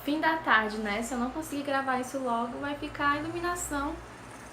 fim da tarde, né? Se eu não conseguir gravar isso logo, vai ficar a iluminação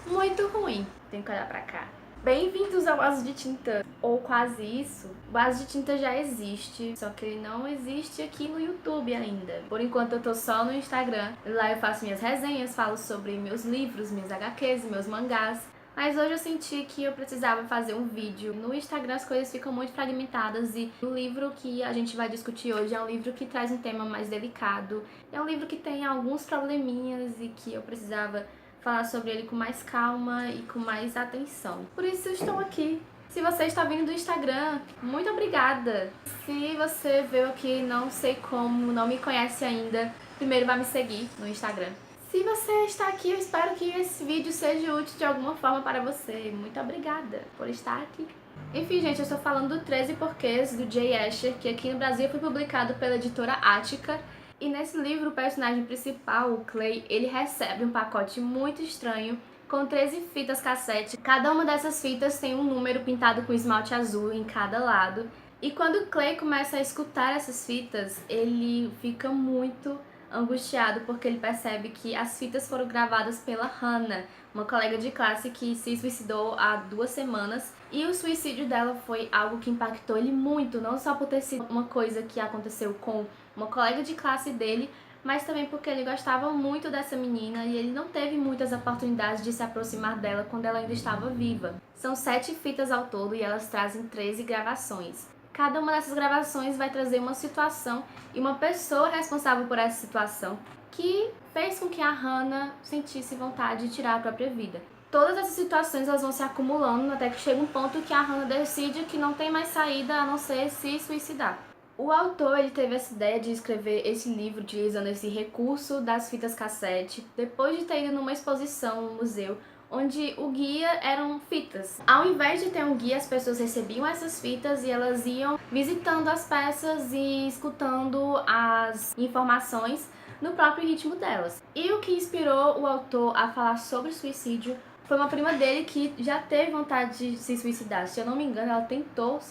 muito ruim. Tenho que olhar pra cá. Bem-vindos ao Vaso de Tinta, ou quase isso. O Vaso de Tinta já existe, só que ele não existe aqui no YouTube ainda. Por enquanto eu tô só no Instagram. Lá eu faço minhas resenhas, falo sobre meus livros, minhas HQs, meus mangás. Mas hoje eu senti que eu precisava fazer um vídeo. No Instagram as coisas ficam muito fragmentadas e o livro que a gente vai discutir hoje é um livro que traz um tema mais delicado. É um livro que tem alguns probleminhas e que eu precisava falar sobre ele com mais calma e com mais atenção. Por isso eu estou aqui. Se você está vindo do Instagram, muito obrigada. Se você veio aqui e não sei como, não me conhece ainda, primeiro vai me seguir no Instagram. Se você está aqui, eu espero que esse vídeo seja útil de alguma forma para você. Muito obrigada por estar aqui. Enfim, gente, eu estou falando do 13 Porquês, do Jay Asher, que aqui no Brasil foi publicado pela editora Ática. E nesse livro, o personagem principal, o Clay, ele recebe um pacote muito estranho com 13 fitas cassete. Cada uma dessas fitas tem um número pintado com esmalte azul em cada lado. E quando o Clay começa a escutar essas fitas, ele fica muito angustiado porque ele percebe que as fitas foram gravadas pela Hannah, uma colega de classe que se suicidou há 2 semanas. E o suicídio dela foi algo que impactou ele muito, não só por ter sido uma coisa que aconteceu com uma colega de classe dele, mas também porque ele gostava muito dessa menina e ele não teve muitas oportunidades de se aproximar dela quando ela ainda estava viva. São 7 fitas ao todo e elas trazem 13 gravações. Cada uma dessas gravações vai trazer uma situação e uma pessoa responsável por essa situação que fez com que a Hannah sentisse vontade de tirar a própria vida. Todas essas situações elas vão se acumulando até que chega um ponto que a Hannah decide que não tem mais saída a não ser se suicidar. O autor ele teve essa ideia de escrever esse livro utilizando esse recurso das fitas cassete depois de ter ido numa exposição no museu onde o guia eram fitas. Ao invés de ter um guia, as pessoas recebiam essas fitas e elas iam visitando as peças e escutando as informações no próprio ritmo delas. E o que inspirou o autor a falar sobre suicídio foi uma prima dele que já teve vontade de se suicidar. Se eu não me engano, ela tentou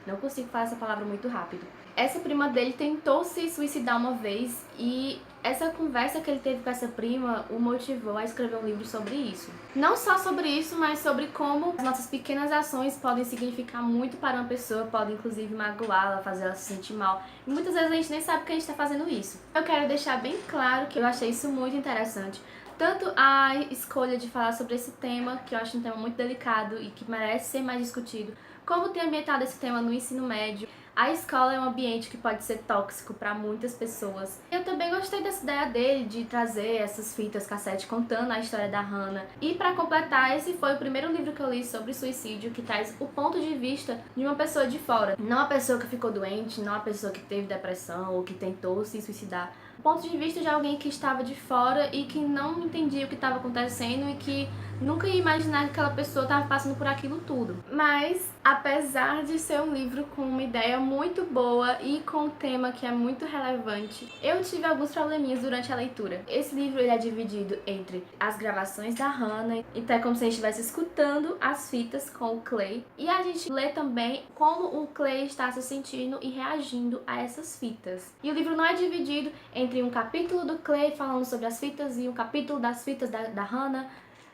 não consigo falar essa palavra muito rápido. Essa prima dele tentou se suicidar uma vez e essa conversa que ele teve com essa prima o motivou a escrever um livro sobre isso. Não só sobre isso, mas sobre como as nossas pequenas ações podem significar muito para uma pessoa, podem inclusive magoá-la, fazer ela se sentir mal. E muitas vezes a gente nem sabe que a gente está fazendo isso. Eu quero deixar bem claro que eu achei isso muito interessante. Tanto a escolha de falar sobre esse tema, que eu acho um tema muito delicado e que merece ser mais discutido, como ter ambientado esse tema no ensino médio. A escola é um ambiente que pode ser tóxico para muitas pessoas. Eu também gostei dessa ideia dele de trazer essas fitas cassete contando a história da Hannah. E para completar, esse foi o primeiro livro que eu li sobre suicídio que traz o ponto de vista de uma pessoa de fora. Não a pessoa que ficou doente, não a pessoa que teve depressão ou que tentou se suicidar. O ponto de vista de alguém que estava de fora e que não entendia o que estava acontecendo e que nunca ia imaginar que aquela pessoa estava passando por aquilo tudo. Mas, apesar de ser um livro com uma ideia muito boa e com um tema que é muito relevante, eu tive alguns probleminhas durante a leitura. Esse livro ele é dividido entre as gravações da Hannah, então é como se a gente estivesse escutando as fitas com o Clay, e a gente lê também como o Clay está se sentindo e reagindo a essas fitas. E o livro não é dividido entre um capítulo do Clay falando sobre as fitas e um capítulo das fitas da Hannah.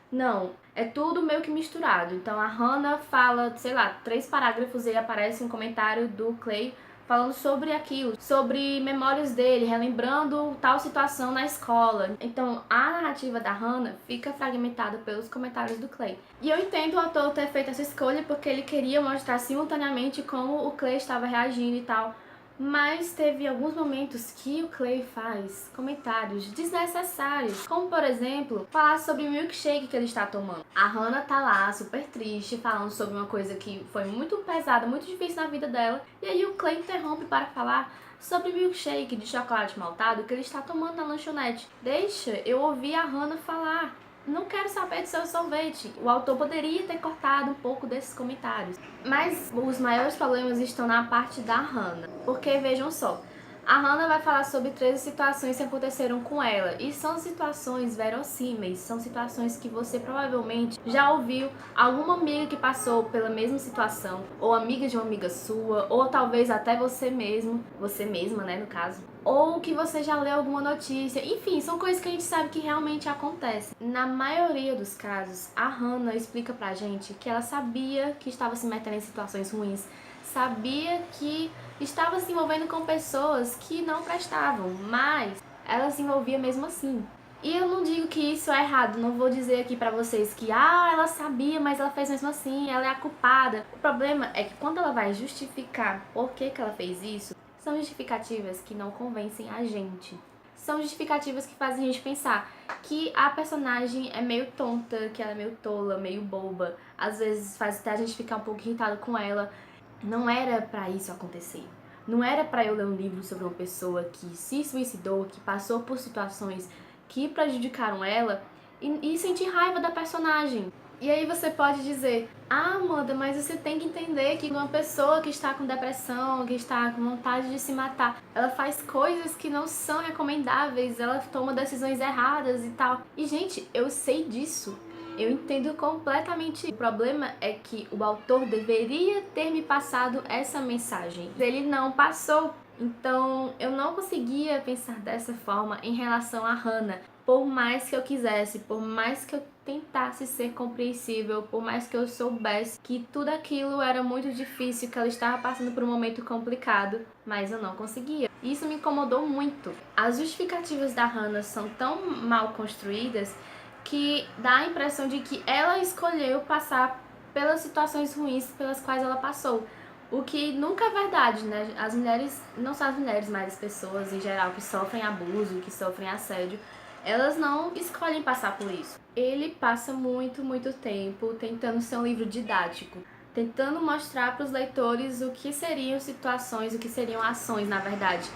Não, é tudo meio que misturado. Então a Hannah fala, sei lá, 3 parágrafos e aí aparece um comentário do Clay falando sobre aquilo, sobre memórias dele, relembrando tal situação na escola. Então a narrativa da Hannah fica fragmentada pelos comentários do Clay. E eu entendo o autor ter feito essa escolha porque ele queria mostrar simultaneamente como o Clay estava reagindo e tal. Mas teve alguns momentos que o Clay faz comentários desnecessários, como por exemplo, falar sobre o milkshake que ele está tomando. A Hannah tá lá, super triste, falando sobre uma coisa que foi muito pesada, muito difícil na vida dela, e aí o Clay interrompe para falar sobre o milkshake de chocolate maltado que ele está tomando na lanchonete. Deixa eu ouvir a Hannah falar. Não quero saber do seu sorvete. O autor poderia ter cortado um pouco desses comentários. Mas os maiores problemas estão na parte da Hannah. Porque, vejam só, A Hannah vai falar sobre 13 situações que aconteceram com ela, e são situações verossímeis, são situações que você provavelmente já ouviu alguma amiga que passou pela mesma situação, ou amiga de uma amiga sua, ou talvez até você mesmo, você mesma, né, no caso, ou que você já leu alguma notícia. Enfim, são coisas que a gente sabe que realmente acontecem. Na maioria dos casos, a Hannah explica pra gente que ela sabia que estava se metendo em situações ruins, sabia que estava se envolvendo com pessoas que não prestavam, mas ela se envolvia mesmo assim. E eu não digo que isso é errado, não vou dizer aqui pra vocês que ela sabia, mas ela fez mesmo assim, ela é a culpada. O problema é que quando ela vai justificar por que ela fez isso, são justificativas que não convencem a gente. São justificativas que fazem a gente pensar que a personagem é meio tonta, que ela é meio tola, meio boba. Às vezes faz até a gente ficar um pouco irritado com ela. Não era pra isso acontecer. Não era pra eu ler um livro sobre uma pessoa que se suicidou, que passou por situações que prejudicaram ela e sentir raiva da personagem. E aí você pode dizer, Amanda, mas você tem que entender que uma pessoa que está com depressão, que está com vontade de se matar, ela faz coisas que não são recomendáveis, ela toma decisões erradas e tal. E gente, eu sei disso. Eu entendo completamente. O problema é que o autor deveria ter me passado essa mensagem. Ele não passou. Então, eu não conseguia pensar dessa forma em relação a Hannah. Por mais que eu quisesse, por mais que eu tentasse ser compreensível, por mais que eu soubesse que tudo aquilo era muito difícil, que ela estava passando por um momento complicado, mas eu não conseguia. Isso me incomodou muito. As justificativas da Hannah são tão mal construídas que dá a impressão de que ela escolheu passar pelas situações ruins pelas quais ela passou. O que nunca é verdade, né? As mulheres, não só as mulheres, mas as pessoas em geral que sofrem abuso, que sofrem assédio, elas não escolhem passar por isso. Ele passa muito tempo tentando ser um livro didático, tentando mostrar para os leitores o que seriam situações, o que seriam ações, na verdade,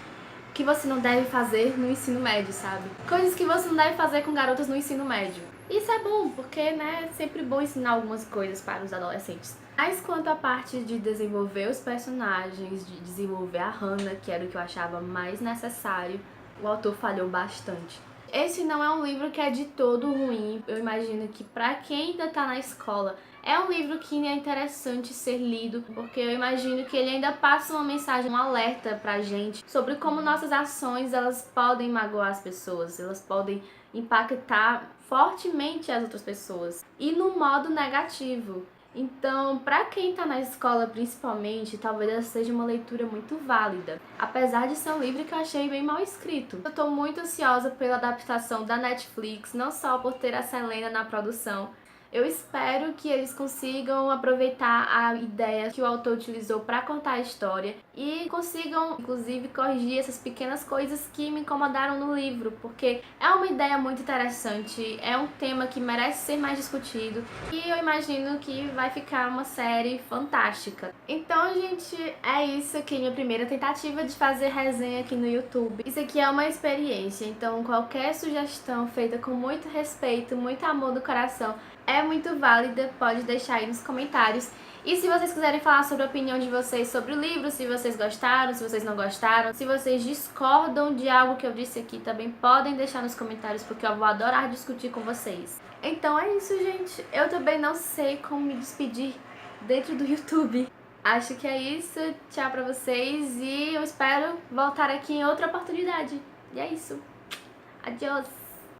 que você não deve fazer no ensino médio, sabe? Coisas que você não deve fazer com garotas no ensino médio. Isso é bom, porque, né, é sempre bom ensinar algumas coisas para os adolescentes. Mas quanto à parte de desenvolver os personagens, de desenvolver a Hannah, que era o que eu achava mais necessário, o autor falhou bastante. Esse não é um livro que é de todo ruim. Eu imagino que pra quem ainda tá na escola, é um livro que é interessante ser lido, porque eu imagino que ele ainda passa uma mensagem, um alerta pra gente sobre como nossas ações, elas podem magoar as pessoas, elas podem impactar fortemente as outras pessoas, e no modo negativo. Então, pra quem tá na escola principalmente, talvez essa seja uma leitura muito válida. Apesar de ser um livro que eu achei bem mal escrito. Eu tô muito ansiosa pela adaptação da Netflix, não só por ter a Selena na produção. Eu espero que eles consigam aproveitar a ideia que o autor utilizou para contar a história e consigam, inclusive, corrigir essas pequenas coisas que me incomodaram no livro, porque é uma ideia muito interessante, é um tema que merece ser mais discutido e eu imagino que vai ficar uma série fantástica. Então, gente, é isso aqui, minha primeira tentativa de fazer resenha aqui no YouTube. Isso aqui é uma experiência, então qualquer sugestão feita com muito respeito, muito amor do coração, é muito válida, pode deixar aí nos comentários. E se vocês quiserem falar sobre a opinião de vocês sobre o livro, se vocês gostaram, se vocês não gostaram, se vocês discordam de algo que eu disse aqui, também podem deixar nos comentários, porque eu vou adorar discutir com vocês. Então é isso, gente. Eu também não sei como me despedir dentro do YouTube. Acho que é isso. Tchau pra vocês e eu espero voltar aqui em outra oportunidade. E é isso. Adiós!